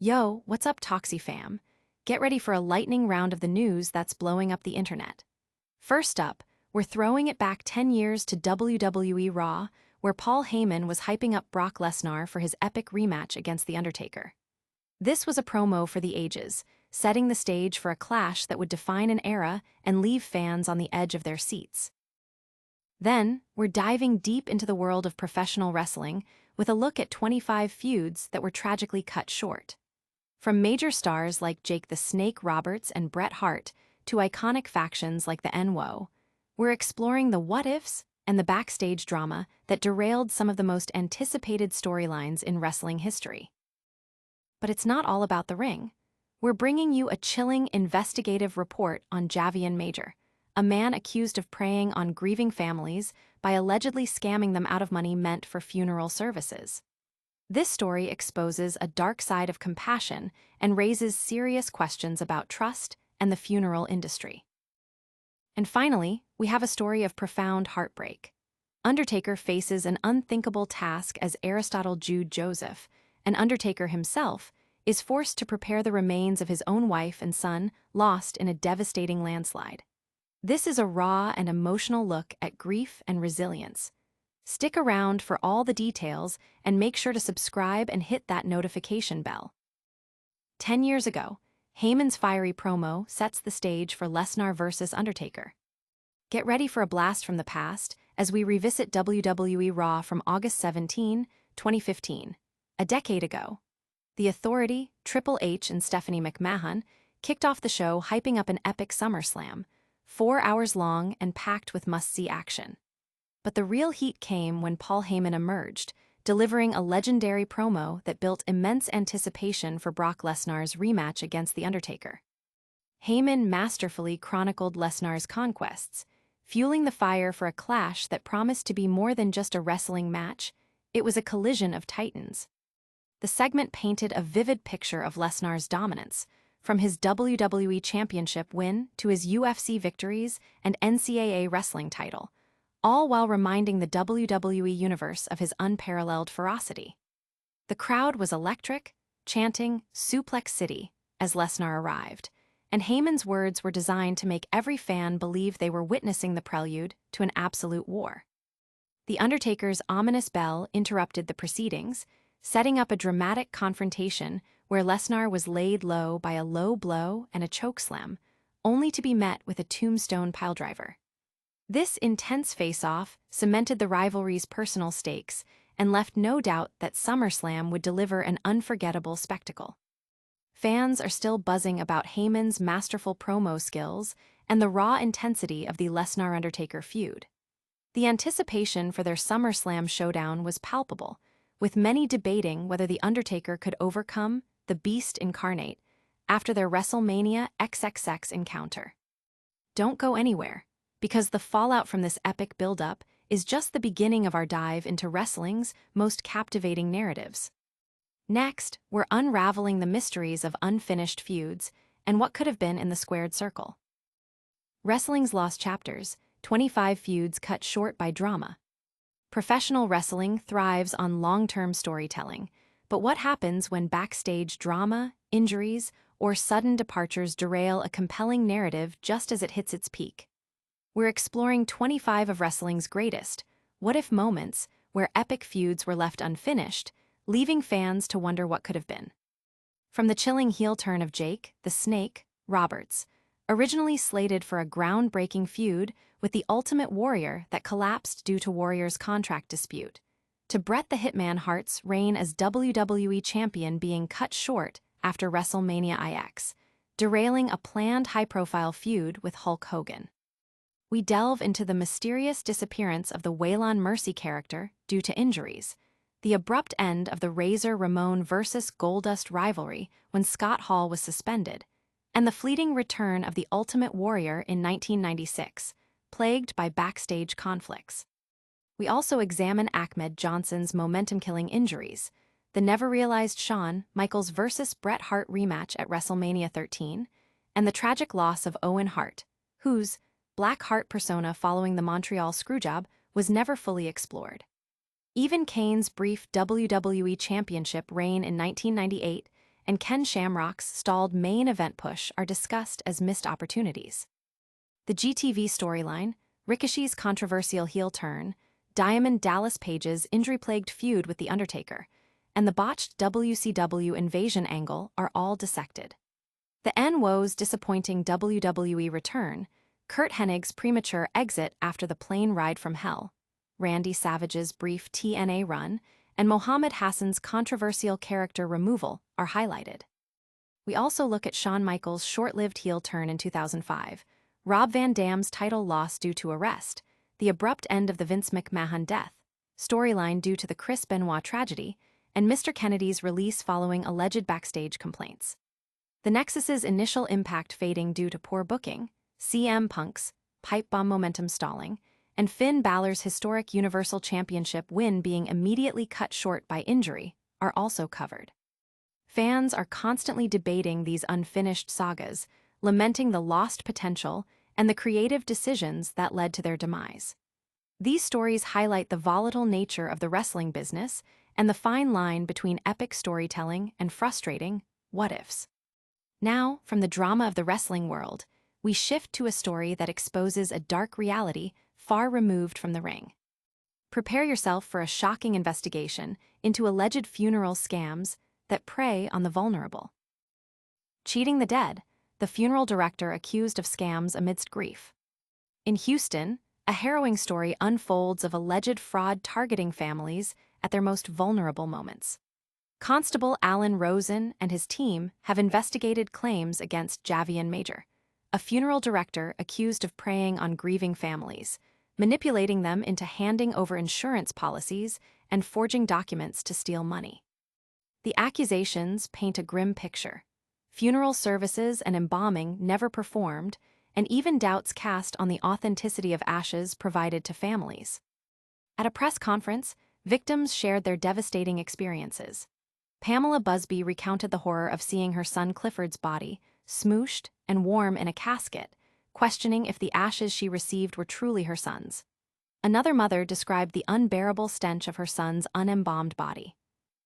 Yo, what's up, Talksy fam? Get ready for a lightning round of the news that's blowing up the internet. First up, we're throwing it back 10 years to WWE Raw, where Paul Heyman was hyping up Brock Lesnar for his epic rematch against The Undertaker. This was a promo for the ages, setting the stage for a clash that would define an era and leave fans on the edge of their seats. Then, we're diving deep into the world of professional wrestling with a look at 25 feuds that were tragically cut short. From major stars like Jake the Snake Roberts and Bret Hart to iconic factions like the NWO, we're exploring the what-ifs and the backstage drama that derailed some of the most anticipated storylines in wrestling history. But it's not all about the ring. We're bringing you a chilling investigative report on Javian Major, a man accused of preying on grieving families by allegedly scamming them out of money meant for funeral services. This story exposes a dark side of compassion and raises serious questions about trust and the funeral industry. And finally, we have a story of profound heartbreak. Undertaker faces an unthinkable task as Aristotle Jude Joseph, and Undertaker himself, is forced to prepare the remains of his own wife and son lost in a devastating landslide. This is a raw and emotional look at grief and resilience. Stick around for all the details and make sure to subscribe and hit that notification bell. 10 years ago, Heyman's fiery promo sets the stage for Lesnar vs. Undertaker. Get ready for a blast from the past as we revisit WWE Raw from August 17, 2015, a decade ago. The Authority, Triple H and Stephanie McMahon kicked off the show hyping up an epic SummerSlam, 4 hours long and packed with must-see action. But the real heat came when Paul Heyman emerged, delivering a legendary promo that built immense anticipation for Brock Lesnar's rematch against The Undertaker. Heyman masterfully chronicled Lesnar's conquests, fueling the fire for a clash that promised to be more than just a wrestling match. It was a collision of titans. The segment painted a vivid picture of Lesnar's dominance, from his WWE Championship win to his UFC victories and NCAA wrestling title, all while reminding the WWE Universe of his unparalleled ferocity. The crowd was electric, chanting "Suplex City" as Lesnar arrived, and Heyman's words were designed to make every fan believe they were witnessing the prelude to an absolute war. The Undertaker's ominous bell interrupted the proceedings, setting up a dramatic confrontation where Lesnar was laid low by a low blow and a chokeslam, only to be met with a tombstone piledriver. This intense face-off cemented the rivalry's personal stakes and left no doubt that SummerSlam would deliver an unforgettable spectacle. Fans are still buzzing about Heyman's masterful promo skills and the raw intensity of the Lesnar-Undertaker feud. The anticipation for their SummerSlam showdown was palpable, with many debating whether The Undertaker could overcome the Beast incarnate after their WrestleMania XXX encounter. Don't go anywhere, because the fallout from this epic build-up is just the beginning of our dive into wrestling's most captivating narratives. Next, we're unraveling the mysteries of unfinished feuds and what could have been in the squared circle. Wrestling's lost chapters, 25 feuds cut short by drama. Professional wrestling thrives on long-term storytelling, but what happens when backstage drama, injuries, or sudden departures derail a compelling narrative just as it hits its peak? We're exploring 25 of wrestling's greatest what-if moments where epic feuds were left unfinished, leaving fans to wonder what could have been. From the chilling heel turn of Jake the Snake Roberts, originally slated for a groundbreaking feud with the Ultimate Warrior that collapsed due to Warrior's contract dispute, to Bret the Hitman Hart's reign as WWE Champion being cut short after WrestleMania IX, derailing a planned high-profile feud with Hulk Hogan. We delve into the mysterious disappearance of the Waylon Mercy character due to injuries, the abrupt end of the Razor Ramon vs. Goldust rivalry when Scott Hall was suspended, and the fleeting return of the Ultimate Warrior in 1996, plagued by backstage conflicts. We also examine Ahmed Johnson's momentum-killing injuries, the never-realized Shawn Michaels vs. Bret Hart rematch at WrestleMania 13, and the tragic loss of Owen Hart, whose Black Heart persona following the Montreal Screwjob was never fully explored. Even Kane's brief WWE Championship reign in 1998 and Ken Shamrock's stalled main event push are discussed as missed opportunities. The GTV storyline, Ricochet's controversial heel turn, Diamond Dallas Page's injury-plagued feud with The Undertaker, and the botched WCW invasion angle are all dissected. The NWO's disappointing WWE return, Curt Hennig's premature exit after the plane ride from hell, Randy Savage's brief TNA run, and Mohammed Hassan's controversial character removal are highlighted. We also look at Shawn Michaels' short-lived heel turn in 2005, Rob Van Dam's title loss due to arrest, the abrupt end of the Vince McMahon death, storyline due to the Chris Benoit tragedy, and Mr. Kennedy's release following alleged backstage complaints. The Nexus's initial impact fading due to poor booking, CM Punk's pipe bomb momentum stalling, and Finn Balor's historic Universal Championship win being immediately cut short by injury are also covered. Fans are constantly debating these unfinished sagas, lamenting the lost potential and the creative decisions that led to their demise. These stories highlight the volatile nature of the wrestling business and the fine line between epic storytelling and frustrating what-ifs. Now, from the drama of the wrestling world, we shift to a story that exposes a dark reality far removed from the ring. Prepare yourself for a shocking investigation into alleged funeral scams that prey on the vulnerable. Cheating the dead, the funeral director accused of scams amidst grief. In Houston, a harrowing story unfolds of alleged fraud targeting families at their most vulnerable moments. Constable Alan Rosen and his team have investigated claims against Javian Major, a funeral director accused of preying on grieving families, manipulating them into handing over insurance policies and forging documents to steal money. The accusations paint a grim picture. Funeral services and embalming never performed, and even doubts cast on the authenticity of ashes provided to families. At a press conference, victims shared their devastating experiences. Pamela Busby recounted the horror of seeing her son Clifford's body, smooshed and warm in a casket, questioning if the ashes she received were truly her son's. Another mother described the unbearable stench of her son's unembalmed body.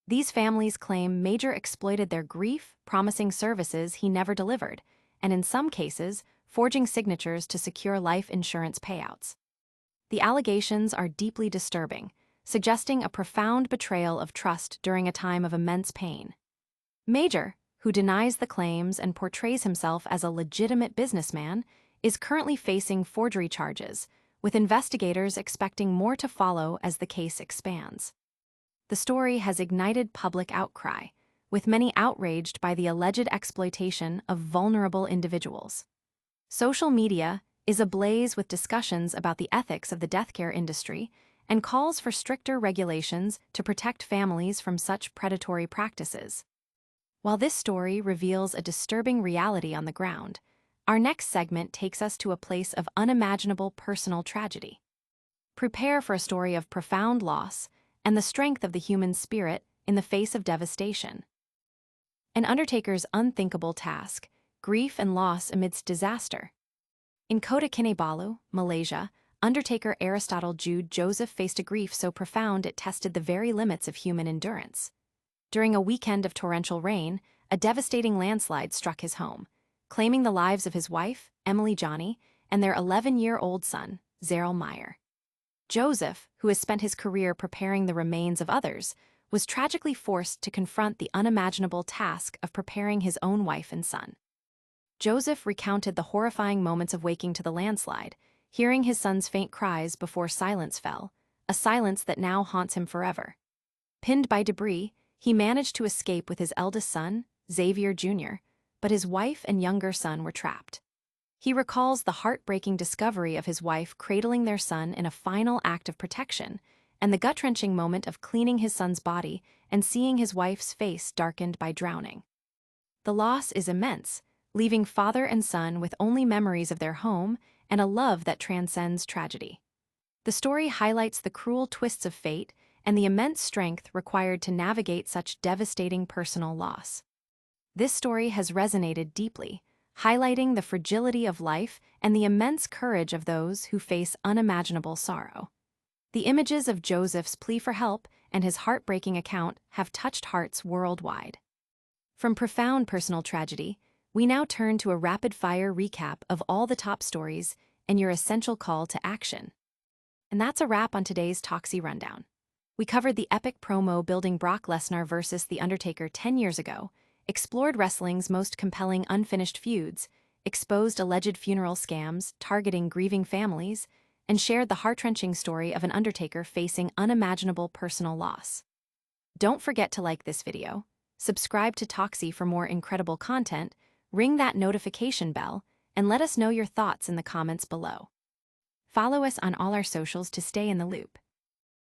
These families claim Major exploited their grief, promising services he never delivered, and in some cases, forging signatures to secure life insurance payouts. The allegations are deeply disturbing, suggesting a profound betrayal of trust during a time of immense pain. Major, who denies the claims and portrays himself as a legitimate businessman, is currently facing forgery charges, with investigators expecting more to follow as the case expands. The story has ignited public outcry, with many outraged by the alleged exploitation of vulnerable individuals. Social media is ablaze with discussions about the ethics of the death care industry and calls for stricter regulations to protect families from such predatory practices. While this story reveals a disturbing reality on the ground, our next segment takes us to a place of unimaginable personal tragedy. Prepare for a story of profound loss and the strength of the human spirit in the face of devastation. An Undertaker's unthinkable task, grief and loss amidst disaster. In Kota Kinabalu, Malaysia, Undertaker Aristotle Jude Joseph faced a grief so profound it tested the very limits of human endurance. During a weekend of torrential rain, a devastating landslide struck his home, claiming the lives of his wife, Emily Johnny, and their 11-year-old son, Zerrell Meyer. Joseph, who has spent his career preparing the remains of others, was tragically forced to confront the unimaginable task of preparing his own wife and son. Joseph recounted the horrifying moments of waking to the landslide, hearing his son's faint cries before silence fell, a silence that now haunts him forever. Pinned by debris, he managed to escape with his eldest son, Xavier Jr., but his wife and younger son were trapped. He recalls the heartbreaking discovery of his wife cradling their son in a final act of protection, and the gut-wrenching moment of cleaning his son's body and seeing his wife's face darkened by drowning. The loss is immense, leaving father and son with only memories of their home and a love that transcends tragedy. The story highlights the cruel twists of fate and the immense strength required to navigate such devastating personal loss. This story has resonated deeply, highlighting the fragility of life and the immense courage of those who face unimaginable sorrow. The images of Joseph's plea for help and his heartbreaking account have touched hearts worldwide. From profound personal tragedy, we now turn to a rapid-fire recap of all the top stories and your essential call to action. And that's a wrap on today's Talksy Rundown. We covered the epic promo building Brock Lesnar versus The Undertaker 10 years ago, explored wrestling's most compelling unfinished feuds, exposed alleged funeral scams targeting grieving families, and shared the heart-wrenching story of an Undertaker facing unimaginable personal loss. Don't forget to like this video, subscribe to Talksy for more incredible content, ring that notification bell, and let us know your thoughts in the comments below. Follow us on all our socials to stay in the loop.